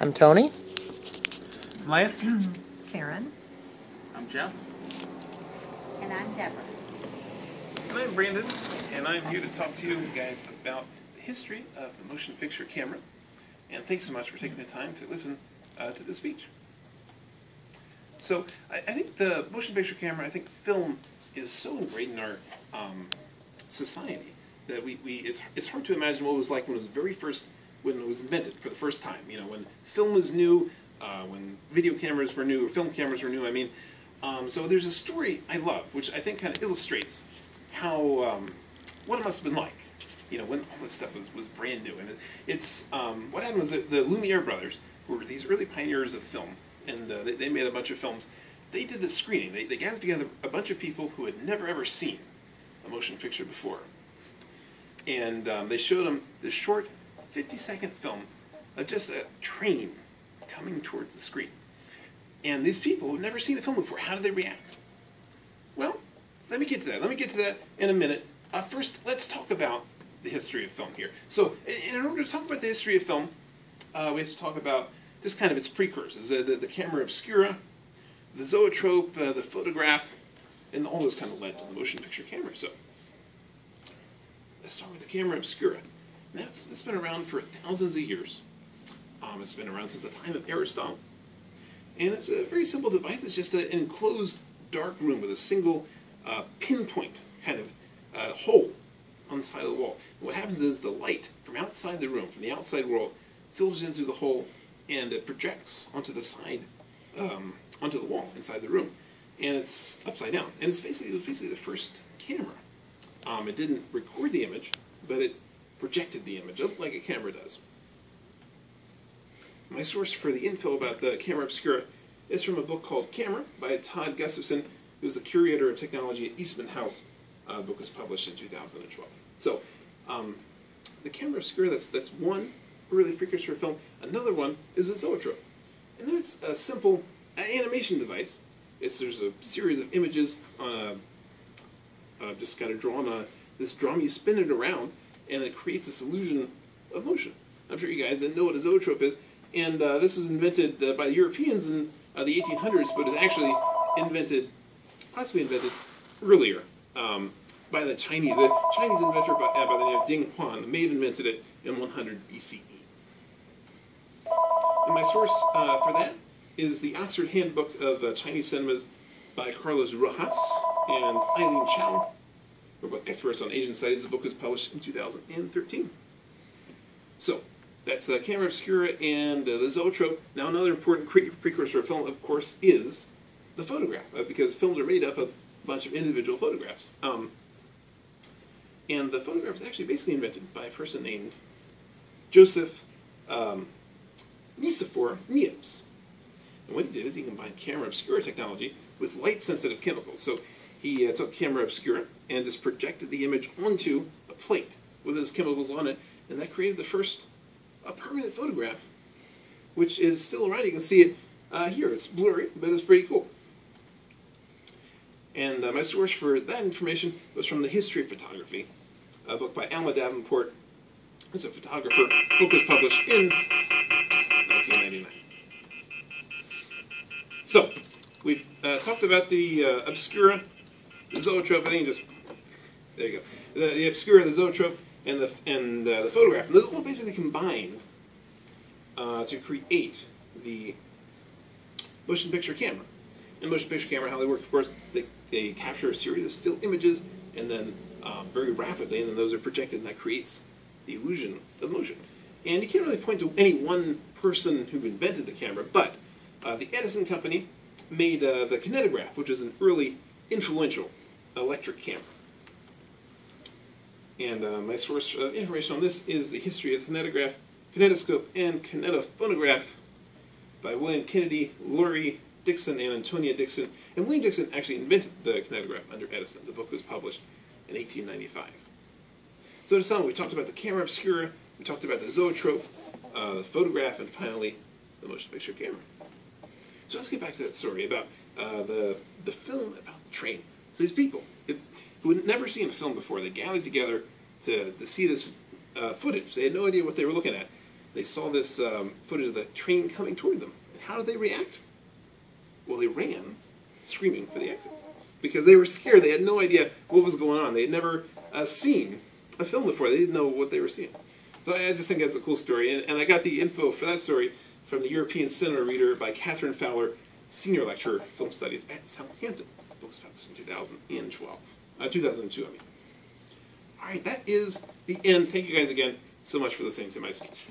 I'm Tony. Lance? Karen. I'm Jeff. And I'm Deborah. And I'm Brandon, and I'm here to talk to you guys about the history of the motion picture camera. And thanks so much for taking the time to listen to this speech. So, I think the motion picture camera, I think film is so ingrained in our society that it's hard to imagine what it was like when it was invented for the first time. You know, when film was new, when video cameras were new, or film cameras were new. I mean, so there's a story I love, which I think kind of illustrates how what it must have been like, you know, when all this stuff was brand new. And it's what happened was that the Lumiere brothers were these early pioneers of film, and they made a bunch of films. They did this screening. They gathered together a bunch of people who had never ever seen a motion picture before, and they showed them this short 50-second film of just a train coming towards the screen. And these people who've never seen a film before, how do they react? Well, let me get to that. Let me get to that in a minute. First, let's talk about the history of film here. So, in order to talk about the history of film, we have to talk about just kind of its precursors. The camera obscura, the zoetrope, the photograph, and all those kind of led to the motion picture camera. So, let's start with the camera obscura. It's been around for thousands of years. It's been around since the time of Aristotle. And it's a very simple device. It's just an enclosed dark room with a single pinpoint kind of hole on the side of the wall. And what happens is the light from outside the room, from the outside world, filters in through the hole and it projects onto the side, onto the wall inside the room. And it's upside down. And it was basically the first camera. It didn't record the image, but it projected the image, like a camera does. My source for the info about the camera obscura is from a book called Camera by Todd Gustafson, who's the curator of technology at Eastman House. The book was published in 2012. So, the camera obscura, that's one early precursor of film. Another one is a zoetrope. And then it's a simple animation device. There's a series of images just kind of drawn on this drum. You spin it around, and it creates this illusion of motion. I'm sure you guys didn't know what a zoetrope is. And this was invented by the Europeans in the 1800s, but it was actually possibly invented earlier by the Chinese. A Chinese inventor by the name of Ding Huan may have invented it in 100 BCE. And my source for that is the Oxford Handbook of Chinese Cinemas by Carlos Rojas and Eileen Chow. We're both experts on Asian studies. The book was published in 2013. So, that's camera obscura and the zoetrope. Now, another important precursor of film, of course, is the photograph, because films are made up of a bunch of individual photographs. And the photograph was actually basically invented by a person named Joseph Nicephore Niepce. And what he did is he combined camera obscura technology with light-sensitive chemicals. So he took camera obscura and just projected the image onto a plate with those chemicals on it, and that created the first permanent photograph, which is still around. You can see it here. It's blurry, but it's pretty cool. And my source for that information was from The History of Photography, a book by Alma Davenport, who's a photographer. The book was published in 1999. So, we've talked about the obscura, the zoetrope. I think there you go. The obscura, the zoetrope, and the photograph. And those all basically combined to create the motion picture camera. And motion picture camera, how they work, of course, they capture a series of still images, and then very rapidly, and then those are projected, and that creates the illusion of motion. And you can't really point to any one person who invented the camera, but the Edison company made the kinetograph, which is an early influential electric camera. And my source of information on this is The History of the Kinetograph, Kinetoscope, and Kinetophonograph by William Kennedy, Laurie Dixon, and Antonia Dixon. And William Dixon actually invented the kinetograph under Edison. The book was published in 1895. So to sum up, we talked about the camera obscura, we talked about the zoetrope, the photograph, and finally, the motion picture camera. So let's get back to that story about the film about the train. So these people who had never seen a film before, they gathered together to see this footage. They had no idea what they were looking at. They saw this footage of the train coming toward them. And how did they react? Well, they ran, screaming for the exits. Because they were scared. They had no idea what was going on. They had never seen a film before. They didn't know what they were seeing. So I just think that's a cool story. And I got the info for that story from the European Cinema Reader by Catherine Fowler, Senior Lecturer, Film Studies at Southampton. Book was published in 2002, I mean. All right, that is the end. Thank you guys again so much for listening to my speech.